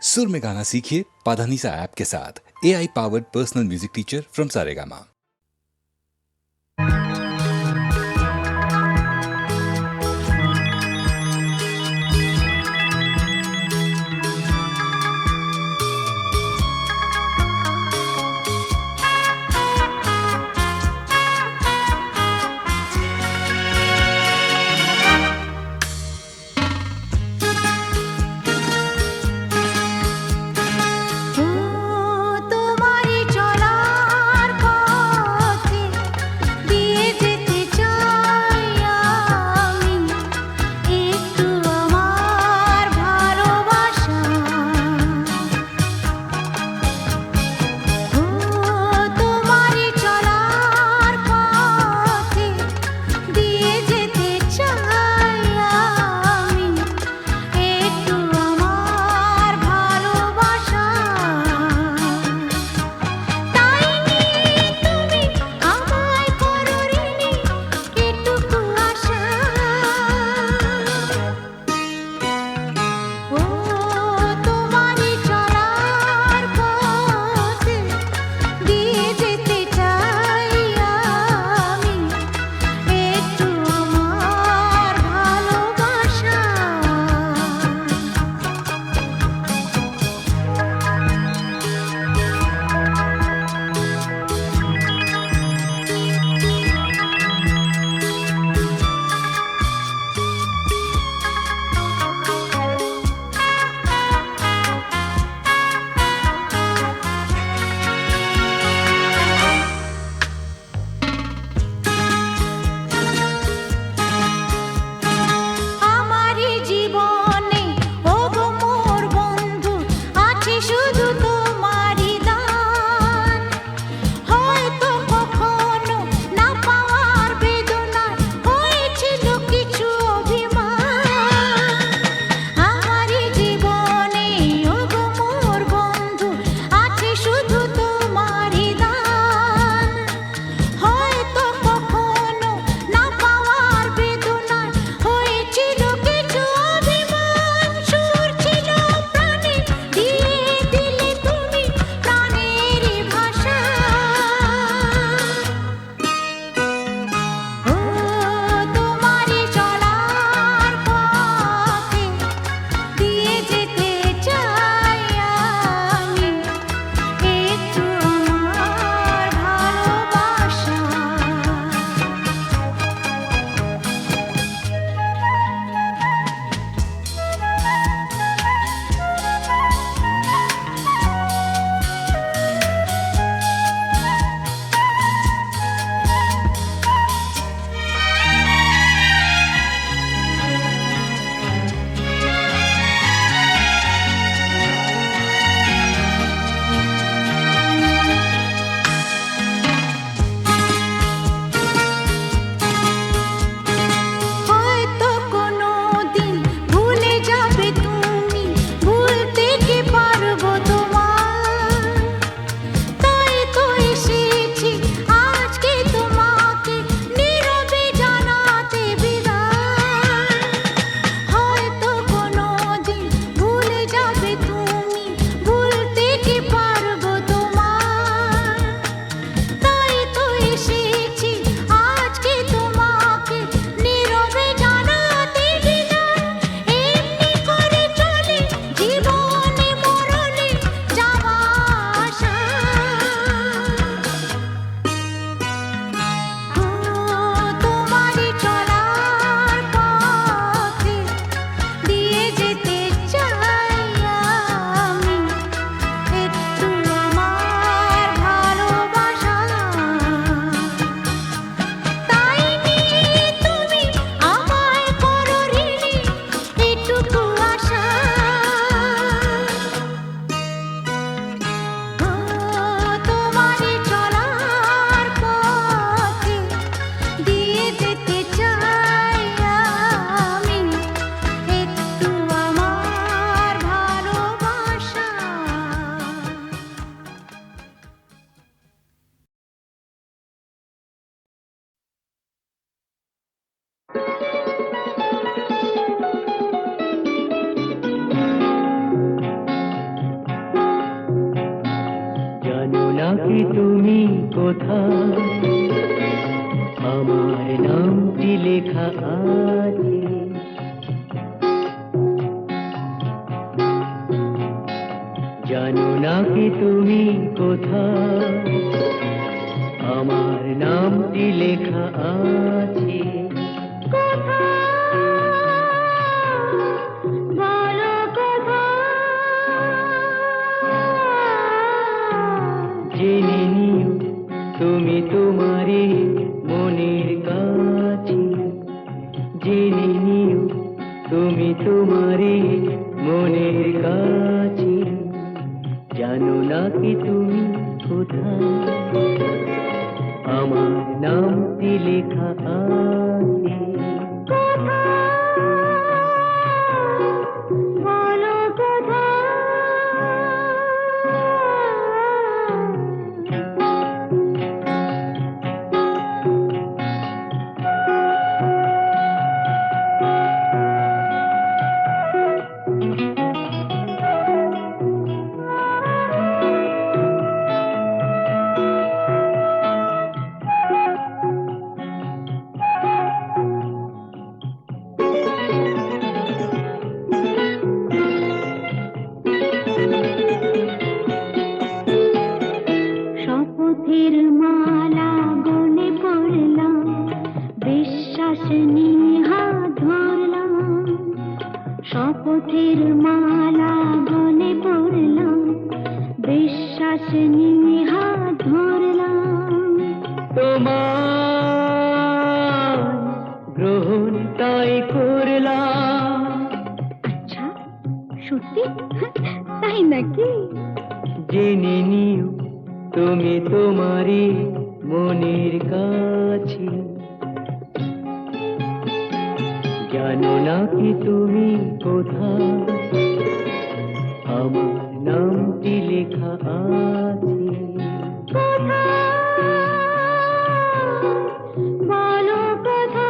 सुर में गाना सीखिए पाधानीसा ऐप के साथ। AI powered personal music teacher from Saregama. তোমারি চলার পথ কি তুমি কোথায়, আমার নামটি লেখা আছে। জানো না কি তুমি কোথায়, আমার নামটি লেখা আছে। জেনে নিও তুমি তোমারই মনের কাছে, জেনে নিও তুমি তোমারই মনের কাছে। জানো না কি তুমি কোথায়, আমার নামটি লেখা আছে। শপথের মালা গলে পড়লাম, বিশ্বাস নিয়ে হাত ধরলাম। শপথের মালা গলে পড়লাম, বিশ্বাস নিয়ে হাত ধরলাম। তোমার গ্রহণ তাই করলাম। আচ্ছা, সত্যি? তাই নাকি? জেনে নিও তুমি তোমারই মনের কাছে। জানো না কি তুমি কোথায়, আমার নামটি লেখা আছে। বলো কোথায়?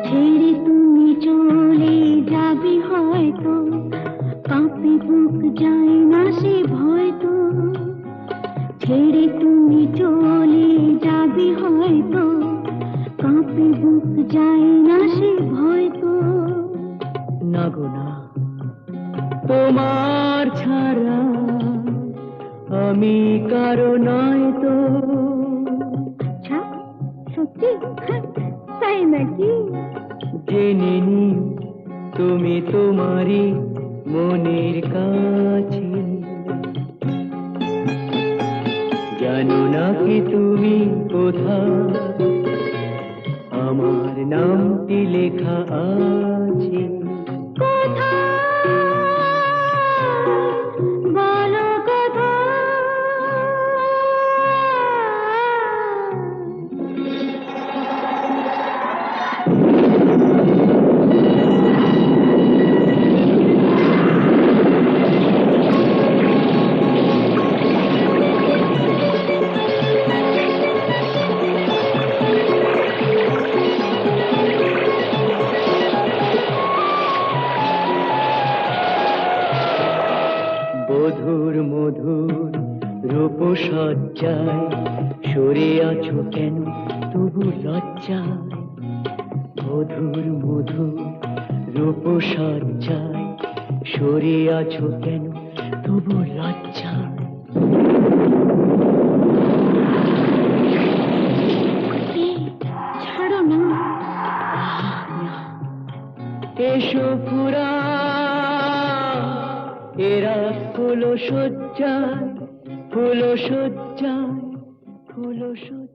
ছেড়ে তুমি চলে যাবে হয়তো, কাঁপে বুক যায় না সে ভয় তো। ছেড়ে তুমি চলে যাবে হয়তো, কাঁপে বুক যায় না সে ভয় তো। না গো না, তোমার ছাড়া আমি কারো নয় তো। আচ্ছা, সত্যি? তাই নাকি? জেনে নিও তুমি তোমারই মনের কাছে। জানো না কি তুমি কোথায়, আমার নামটি লেখা আছে। বলো কোথায়? বধুর মধুর রূপসজ্জায় সরে আছো কেন তবু লজ্জায়। বধুর মধুর রূপসজ্জায় সরে আছো কেন তবু লজ্জায়। ছাড়ো না। এসো পুরা এরা ফুল সজ্জায়, ফুল সজ্জায়, ফুল সজ্জায়।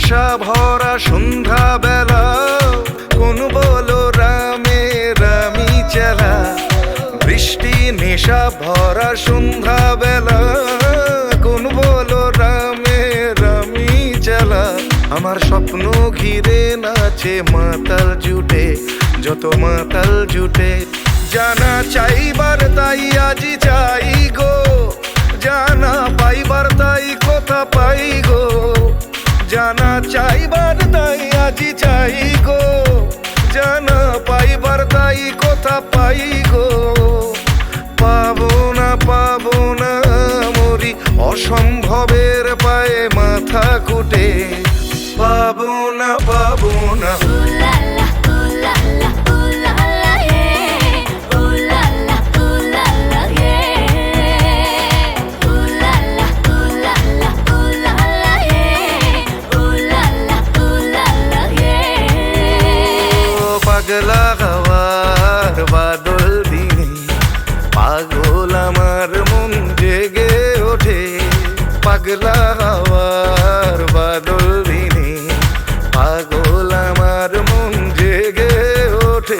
নেশা ভরা সন্ধ্যা বেলা কোন বলো রামে রামি চেলা বৃষ্টি নেশা ভরা সন্ধ্যা বেলা কোন বলো রামে রামি চেলা আমার স্বপ্ন ঘিরে নাচে মাতাল জুটে যত মাতাল জুটে জানা চাইবার তাই আজি চাই গো জানা পাইবার তাই কথা পাই গো জানা চাইবার তাই আজি চাই গো জানা পাইবার তাই কথা পাই গো পাবো না মরি অসম্ভবের পায়ে মাথা কুটে পাবো না পাগলা হাওয়ার বাদল দিনে পাগল আমার মন জেগে ওঠে পাগলা হাওয়ার বাদল দিনে পাগল আমার মন জেগে ওঠে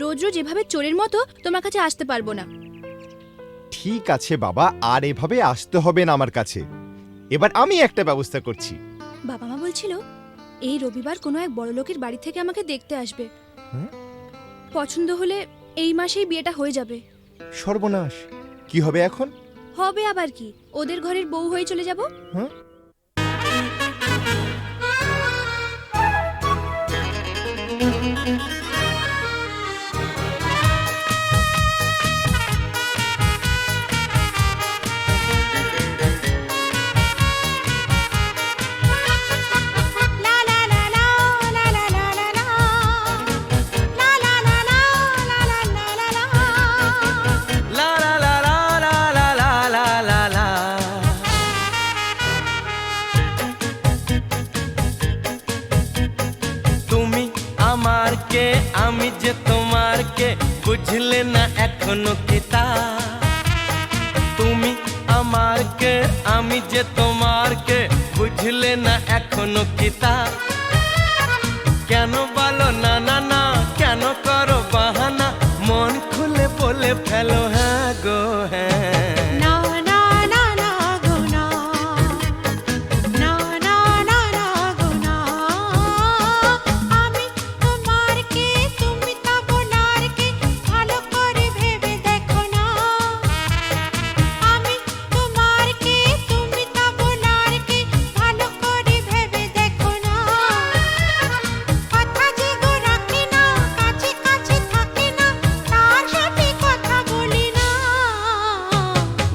রোজ রোজ এভাবে চোরের মতো তোমার কাছে আসতে পারবো না। ঠিক আছে বাবা, আর এভাবে আসতে হবে না আমার কাছে। এবার আমি একটা ব্যবস্থা করছি। বাবা মা বলছিল এই রবিবার কোনো এক বড় লোকের বাড়ি থেকে আমাকে দেখতে আসবে। হ্যাঁ? পছন্দ হলে এই মাসেই বিয়েটা হয়ে যাবে। সর্বনাশ, কি হবে এখন? হবে আবার কি, ওদের ঘরের বউ হয়ে চলে যাব। হ্যাঁ? লা লা লা লা লা লা লা লা লা। তুমি আমার কে, আমি যে তোমার কে, বুঝলে না এখনো কি তা? তুমি আমার কে, আমি যে তোমার কে, বুঝলে না এখনো কি তা? কেন বলো না না না, কেন করো বাহানা, মন খুলে বলে ফেলো হ্যাঁ গো হ্যাঁ।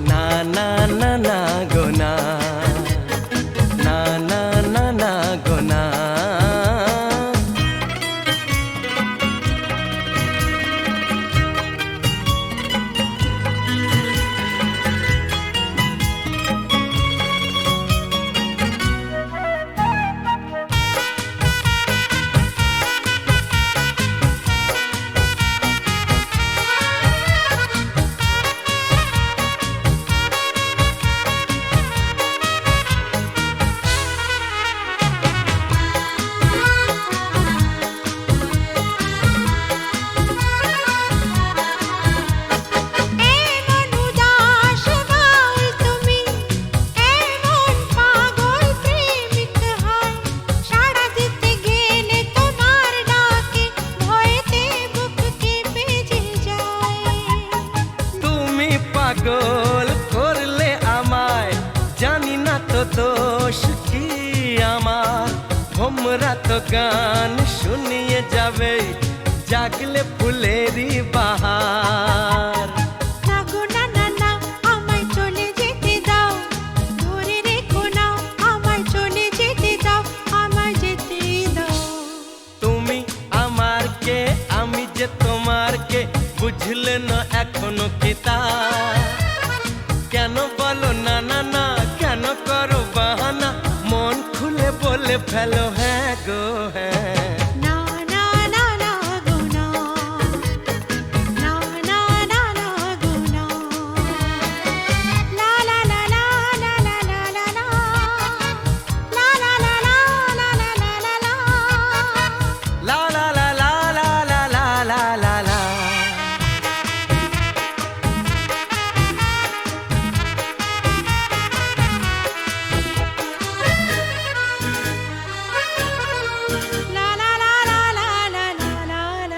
না না না না গো না, না না না না গো না। তুমি পাগল করলে আমায়, জানি না তো দোষ কি আমার। ভোমরা তো গান শুনিয়ে যাবে, জাগলে ফুলেরই বাহার। তুমি আমার কে, আমি যে তোমার কে, বুঝলে না এখনো কি তা? কেন বলো না না না, কেন করো বাহানা, মন খুলে বলে ফেলো হ্যাঁ গো হ্যাঁ। লা লা লা লা লা লা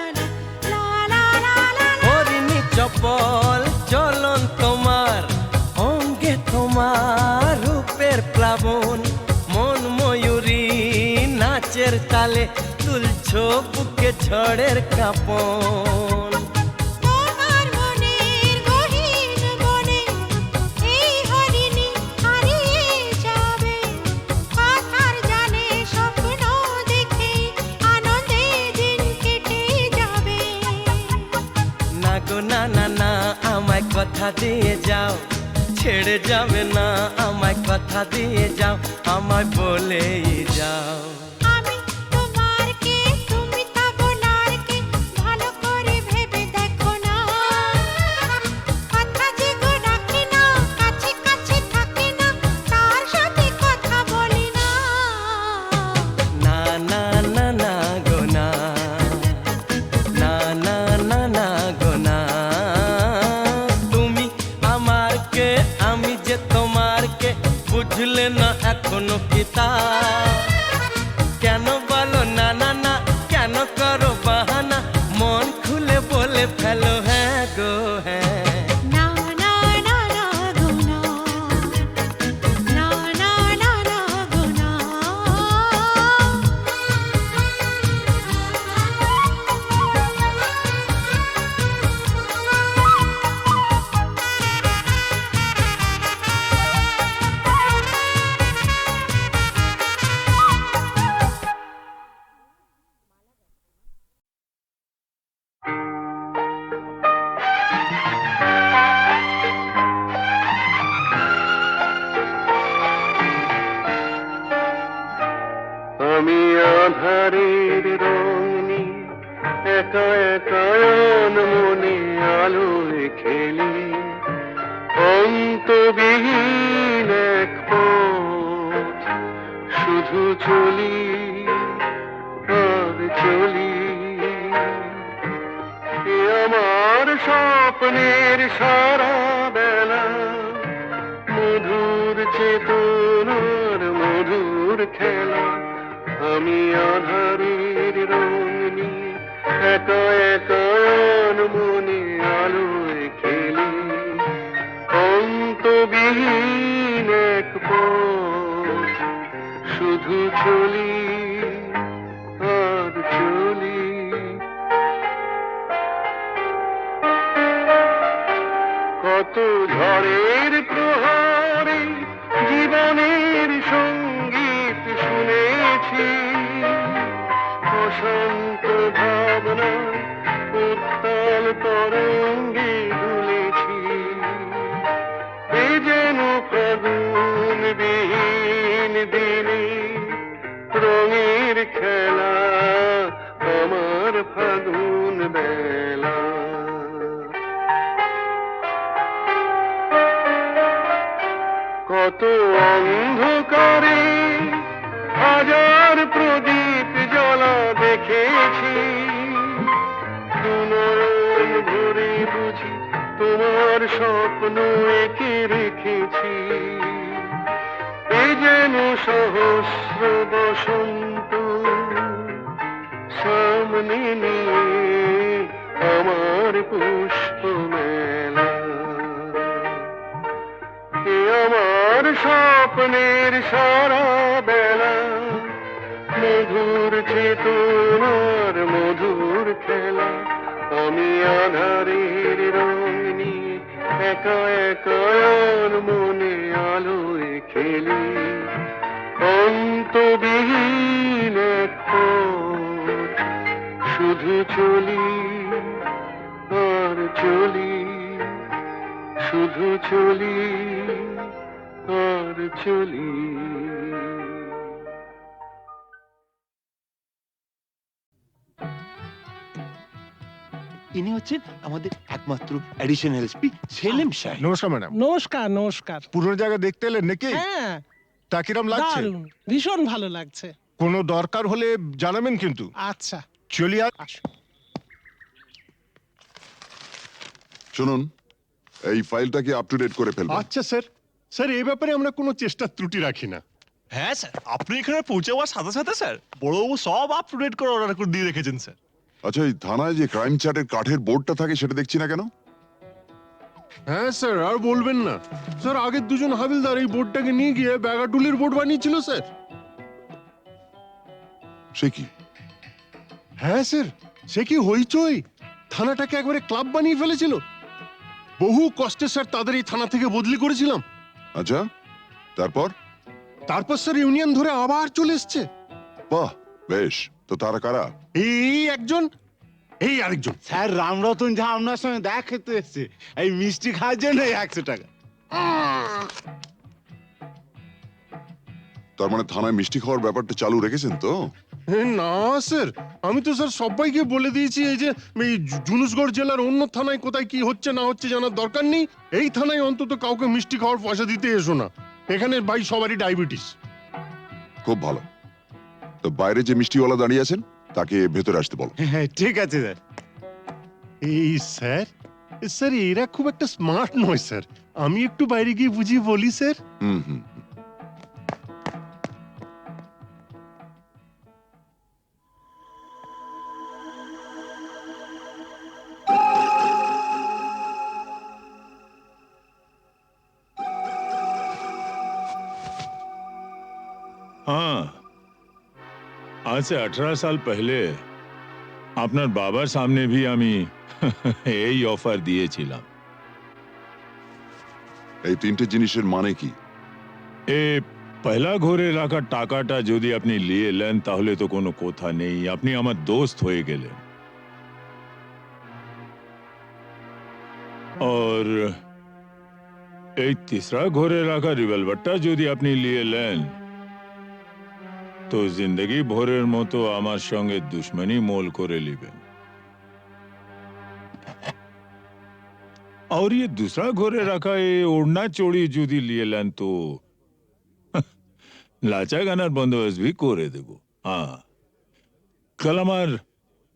লা লা লা লা। হরিণী চপল চলন তোমার, অঙ্গে তোমার রূপের প্লাবন, মন ময়ূরী নাচের তালে, তুলছো বুকে ঝড়ের কাঁপন। না গো না না না, আমায় কথা দিয়ে যাও, ছেড়ে যাবে না, আমায় কথা দিয়ে যাও, আমায় বলেই যাও। না না না না গো না, না না না বুঝলে না এখনো কি তা কেন বলো না না না কেন করো বাহানা মন খুলে বলে ফেলো হ্যাঁ গো হ্যাঁ না না না না গো না না না না না গো না আমি আধারের রং নিয়ে একা একা মনে আলোয় খেলি অন্তবিহীন এক পথ শুধু চলি আর চলি এ আমার স্বপ্নের সারা বেলা মধুর চেতনার মধুর খেলা আমি আধারের রং নিয়ে একা একা মনে আলোয় খেলি অন্তবিহীন এক পথ শুধু চলি আর চলি কত ঝড়ের প্রহারে জীবনের সঙ্গীত শুনেছি অশান্ত ভাবনা উত্তাল তরঙ্গে দুলেছি এ যেন ফাগুন বিহীন দিনে রঙের খেলা আমার ফাগুন বেলা কত অন্ধকারে হাজার প্রদীপ জ্বলা দেখেছি দুনয়ন ভরে বুঝি তোমার স্বপ্ন এঁকে রেখেছি এ যেন সহস্র বসন্ত সামনে নিয়ে আমার পুষ্প মেলা এ আমার স্বপ্নের সারা বেলা মধুর চেতনার মধুর খেলা আমি আধারের রং নিয়ে একা একা মনে আলোয় খেলি অন্তবিহীন এক পথ শুধু চলি আর চলি শুধু চলি আর চলি ইনি হচ্ছেন আমাদের একমাত্র অ্যাডিশনাল এসপি সেলিম সাহেব। নমস্কার ম্যাডাম। নমস্কার নমস্কার। পুরনো জায়গা দেখতে এলেন নাকি? হ্যাঁ তা কিরম লাগছে? দারুণ, ভীষণ ভালো লাগছে। কোনো দরকার হলে জানাবেন কিন্তু। আচ্ছা চলি আর আসুন। শুনুন, এই ফাইলটা কি আপ টু ডেট করে ফেলবেন? আচ্ছা স্যার। স্যার এই ব্যাপারে আমরা কোনো চেষ্টা ত্রুটি রাখি না। হ্যাঁ স্যার, আপনি এখানে পৌঁছে যাওয়ার সাথে সাথে স্যার বড়বাবু সব আপ টু ডেট করে অর্ডার করে দিয়ে রেখেছেন স্যার। আচ্ছা, এই থানায় যে ক্রাইম চ্যাটের কাঠের বোর্ডটা থাকে সেটা দেখছি না কেন? হ্যাঁ স্যার, আর বলবেন না স্যার, আগের দুজন হাবিলদার এই বোর্ডটাকে নিয়ে গিয়ে ব্যাগাটুলির বোর্ড বানিয়েছিল স্যার। সে কি? হ্যাঁ স্যার, সে কি হইচই, থানাটাকে একবারে ক্লাব বানিয়ে ফেলেছিল। বহু কষ্টে স্যার তাদের এই থানা থেকে বদলি করেছিলাম। আচ্ছা, তারপর? তারপর স্যার ইউনিয়ন ধরে আবার চলে এসছে। বাহ, বেশ। তো তারা কারা? এই একজন, এই আরেকজন। স্যার রামরতন যা আপনার সঙ্গে দেখা খেতে এসছে এই মিষ্টি খাওয়ার জন্য 100 টাকা। তার মানে থানায় মিষ্টি খাওয়ার ব্যাপারটা চালু রেখেছেন তো? না স্যার, আমি তো স্যার সবাইকে বলে দিয়েছি এই যে এই জুনুসগড় জেলার অন্য থানায় কোথায় কি হচ্ছে না হচ্ছে জানার দরকার নেই। এই থানায় অন্তত কাউকে মিষ্টি খাওয়ার পয়সা দিতে এসো না। এখানে ভাই সবারই ডায়াবেটিস। খুব ভালো। তো বাইরে যে মিষ্টিওয়ালা দাঁড়িয়ে আছেন তাকে ভেতরে আসতে বলো। হ্যাঁ ঠিক আছে স্যার। এই স্যার, স্যার এরা খুব একটা স্মার্ট নয় স্যার, আমি একটু বাইরে গিয়ে বুঝিয়ে বলি স্যার। হুম হুম। हाँ, आज से 18 साल पहले আপনার বাবার সামনে भी আমি এই অফার দিয়েছিলাম। এই তিনটে জিনিসের মানে কি? এ পয়লা ঘরে রাখা টাকাটা যদি আপনি নিয়ে নেন তাহলে তো কোনো কথা নেই, আপনি আমার দোস্ত হয়ে গেলেন। और এই तीसरा ঘরে রাখা রিভলভারটা যদি আপনি নিয়ে নেন তো জিন্দগি ভরের মতো আমার সঙ্গে দুশ্মনী মোল করে নেবেন। और ये दूसरा घरे रखा ये ओढ़ना चोड़ी যদি নিয়ে নেন তো লাচা গানার বন্দোবস্ত भी করে দেব। হ্যাঁ, কাল আমার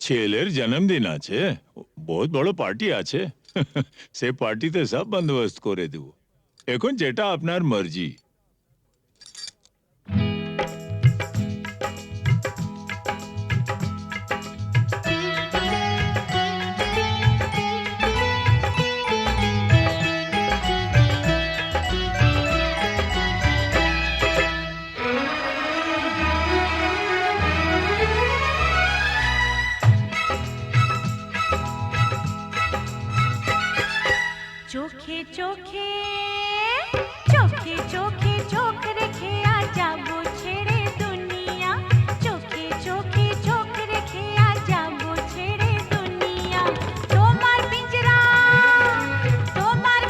ছেলের জন্মদিন আছে, বহুত বড় পার্টি আছে, সে পার্টিতে সব বন্দোবস্ত করে দেব। এখন যেটা আপনার মর্জি। চোখে চোখে চোখে চোখে চোখ রেখে আজ যাবো ছেড়ে দুনিয়া, চোখে চোখে চোখ রেখে আজ যাবো ছেড়ে দুনিয়া। তোমার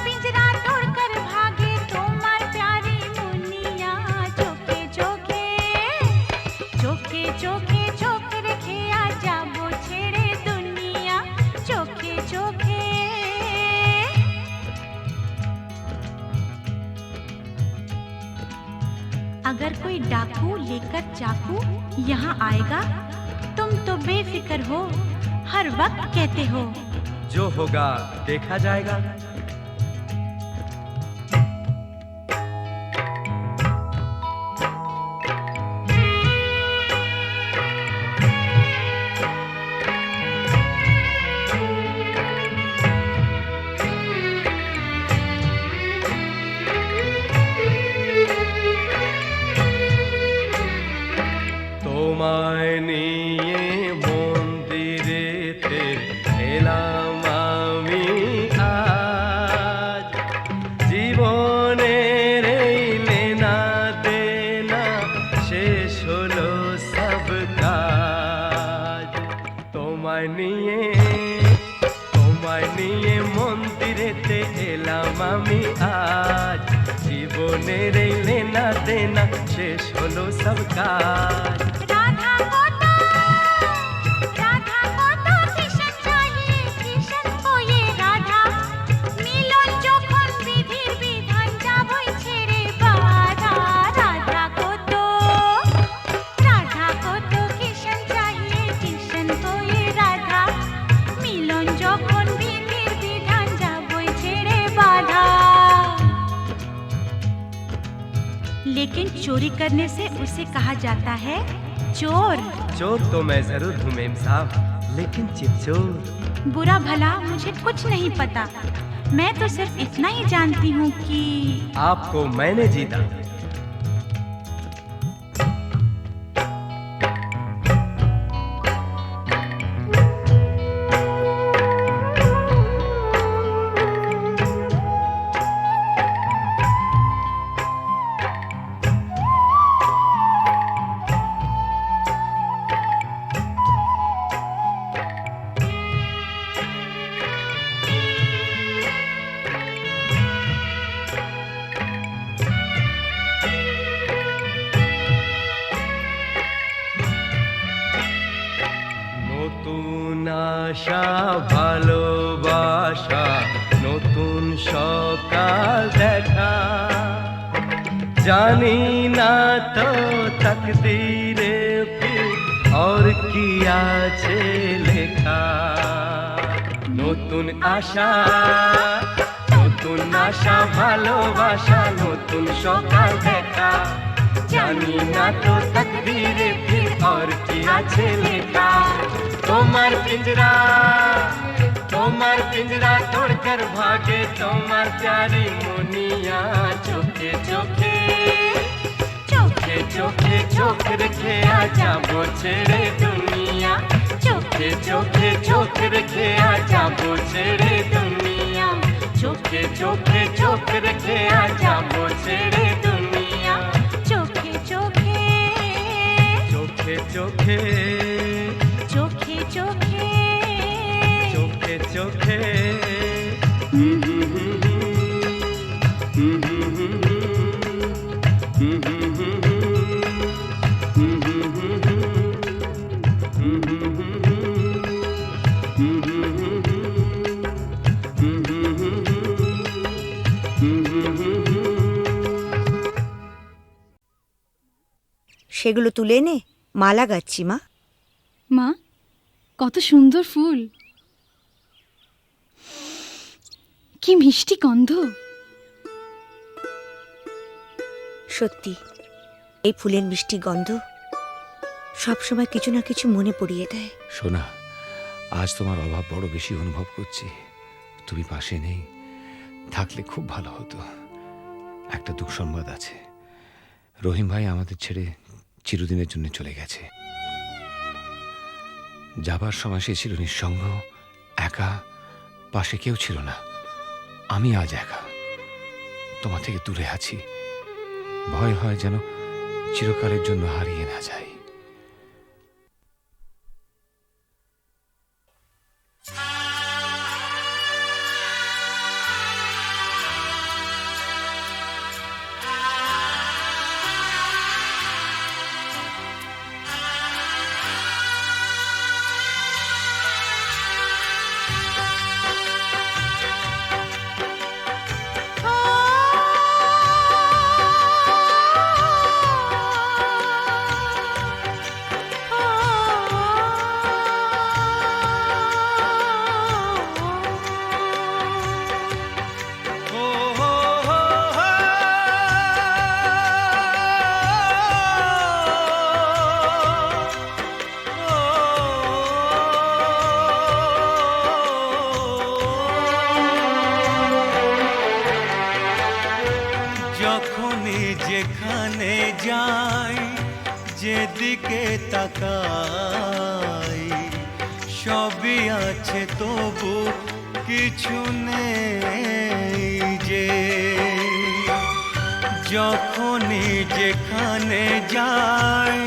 পিঞ্জরা তোড়কর ভাগে তোমার প্যারি মুনিয়া, চোখে চোখে চোখে চোখে চোখ রেখে আজ যাবো ছেড়ে দুনিয়া, চোখে চোখে। अगर कोई डाकू लेकर चाकू यहाँ आएगा तुम तो बेफिक्र हो, हर वक्त कहते हो जो होगा देखा जाएगा। তোমায় নিয়ে মন্দিরেতে এলাম আমি আজ, জীবনের এই লেনা দেনা শেষ হলো সব কাজ। তোমায় নিয়ে মন্দিরেতে এলাম আমি আজ, জীবনের এই লেনা দেনা শেষ হলো সব কাজ। लेकिन चोरी करने से उसे कहा जाता है चोर। चोर तो मैं जरूर हूँ मेम साहब, लेकिन चिपचोर। बुरा भला मुझे कुछ नहीं पता, मैं तो सिर्फ इतना ही जानती हूँ कि आपको मैंने जीता। নতুন আশা ভালোবাসা নতুন সকাল দেখা, জানি না তো তকদীরে ফির और কি আছে লেখা। নতুন আশা ভালোবাসা নতুন সকাল দেখা, জানি না তো তকদীরে ফির और কি আছে লেখা। তোমার পিঞ্জরা तोड़कर भागे तुम्हार प्यारी मुनिया, चोखे चोखे चोखे চোখে চোখ রেখে আজ যাবো ছেড়ে দুনিয়া, চোখে চোখে চোখ রেখে আজ যাবো ছেড়ে দুনিয়া, চোখে চোখে চোখ রেখে আজ যাবো ছেড়ে দুনিয়া, চোখে চোখে চোখে চোখে চোখে চোখে চোখে চোখে সেগুলো তুলে এনে মালা গাচ্ছি মা। মা, কত সুন্দর ফুল, কি মিষ্টি গন্ধ। সত্যি এই ফুলের মিষ্টি গন্ধ সবসময় কিছু না কিছু মনে পড়িয়ে দেয়। সোনা, আজ তোমার অভাব বড় বেশি অনুভব করছি। তুমি পাশে নেই, থাকলে খুব ভালো হতো। একটা দুঃসংবাদ আছে, রহিম ভাই আমাদের ছেড়ে চিরদিনের জন্য চলে গেছে। যাবার সময় সে ছিল নিঃসঙ্গ, একা, পাশে কেউ ছিল না। আমি আজ একা, তোমার থেকে দূরে আছি। ভয় হয় যেন চিরকালের জন্য হারিয়ে না যাই। যখনই যেখানে যাই, যেদিকে তাকাই, সবই আছে তবু কিছু নেই যে। যখনই যেখানে যাই,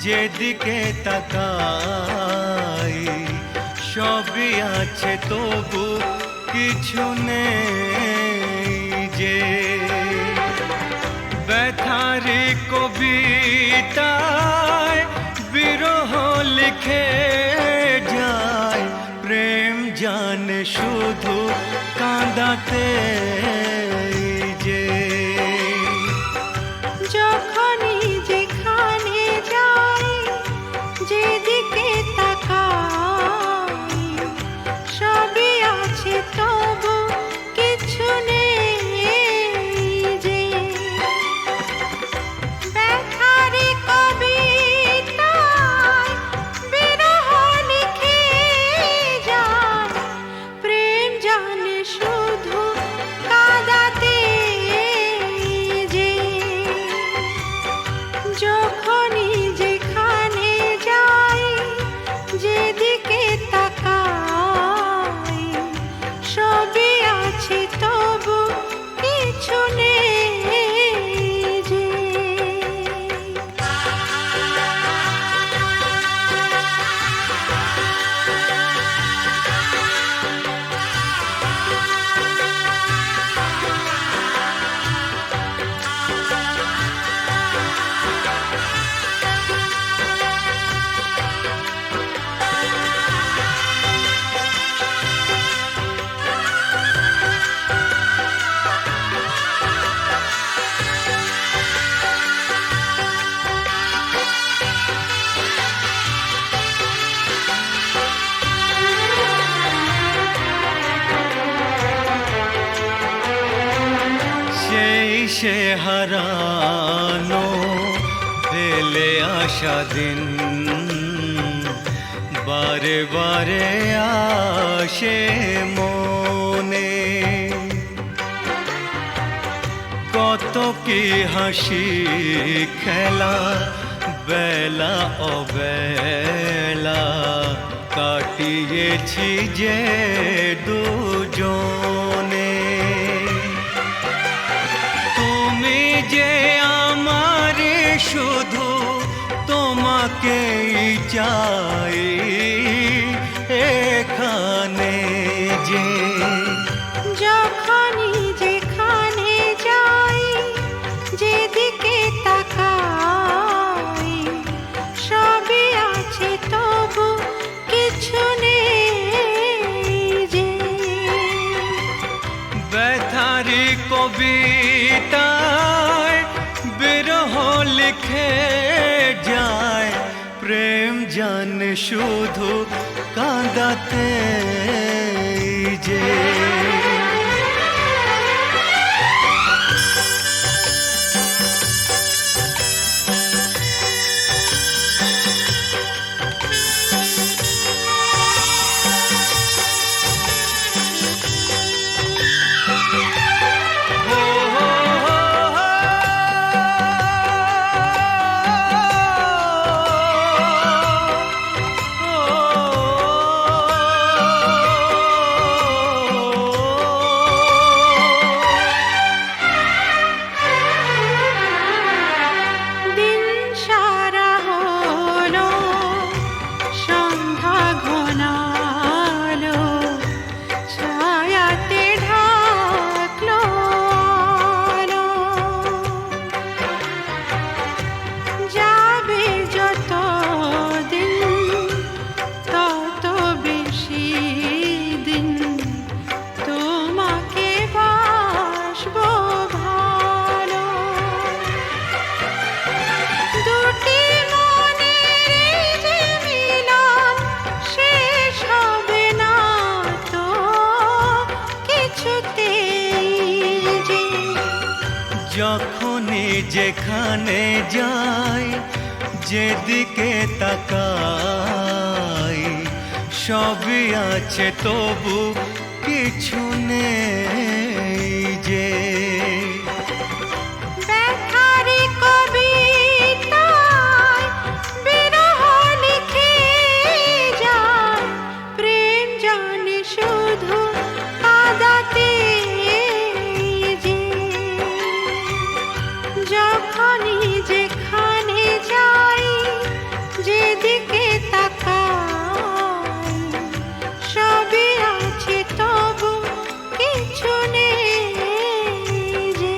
যেদিকে তাকাই, সবই আছে তবু কিছু নেই যে। ব্যথারি কবিতায় বিরহ লিখে যায়, প্রেম জানে শুধু কাঁদাতে যে। যখনই যেখানে যাই, যেদিকে তাকাই, সবই আছে তবু কিছু নেই যে। ব্যথারি কবিতায় বিরহ লিখে যায়, প্রেম জানে শুধু কাঁদাতে যে। যখনই যেখানে যাই, যেদিকে তাকাই, সবই আছে তবু কিছু নেই যে। সেই সে হারানো ফেলে আসা দিন, বারে বারে আসে মনে। কত কত কি হাসি খেলা বেলা অবেলা কাটিয়েছি যে দুজনে। তুমি যে আমার শুধু তোমাকেই চাই এখানে যে। যখনই যেখানে যাই যেদিকে তাকাই সবই আছে তবু কিছু নেই যে। ব্যথারি কবিতায় বিরহ লিখে যায় প্রেম জানে শুধু কাঁদাতে যে। দিন সারা হলো সন্ধ্যা ঘনালো ছায়াতে ঢাকলো আলো। যাবে যত দিন তত বেশি দিন তোমাকে বাসবো ভালো। দুটি মনের যে মিলন শেষ হবে না তো কিছুতেই যে। যখনই যেখানে যাই যেদিকে তাকাই সবই আছে তবু কিছু নেই যে। ব্যথারি কবিতায় বিরহ লিখে যায় প্রেম জানে শুধু কাঁদাতে যে। যখনই যেখানে যাই যেদিকে তাকাই সবই আছে তবু কিছু নেই যে।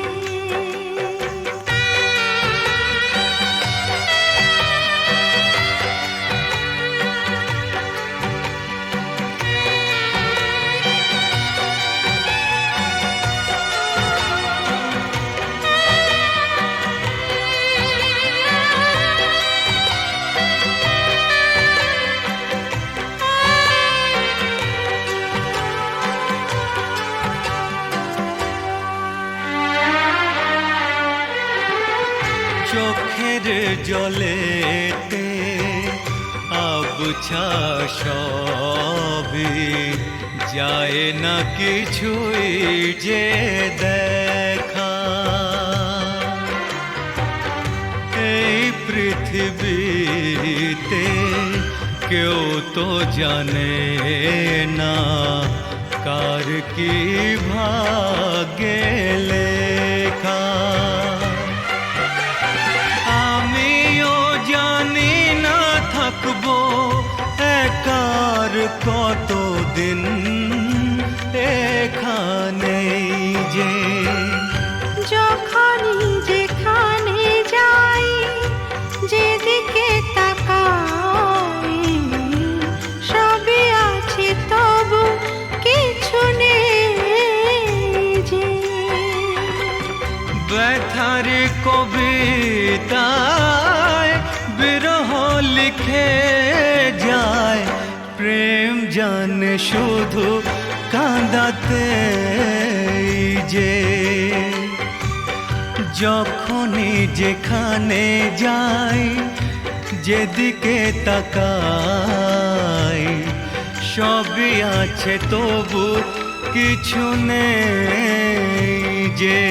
চোখের জলেতে আবছা সবই যায় না কিছুই যে দেখা। এই পৃথিবীতে কেউ তো জানে না কার কি ভাগ্যে লেখা। আমিও জানি না থাকবো একার কতদিন এখানে যে। যখনই যেখানে যাই যেদিকে তাকাই সবই আছে তবু কিছু নেই যে। ব্যথারি কবিতায় বিরহ লিখে যায় প্রেম জানে শুধু কাঁদাতে যে। যখনই যেখানে যাই যেদিকে তাকাই সবই আছে তবু কিছু নেই যে।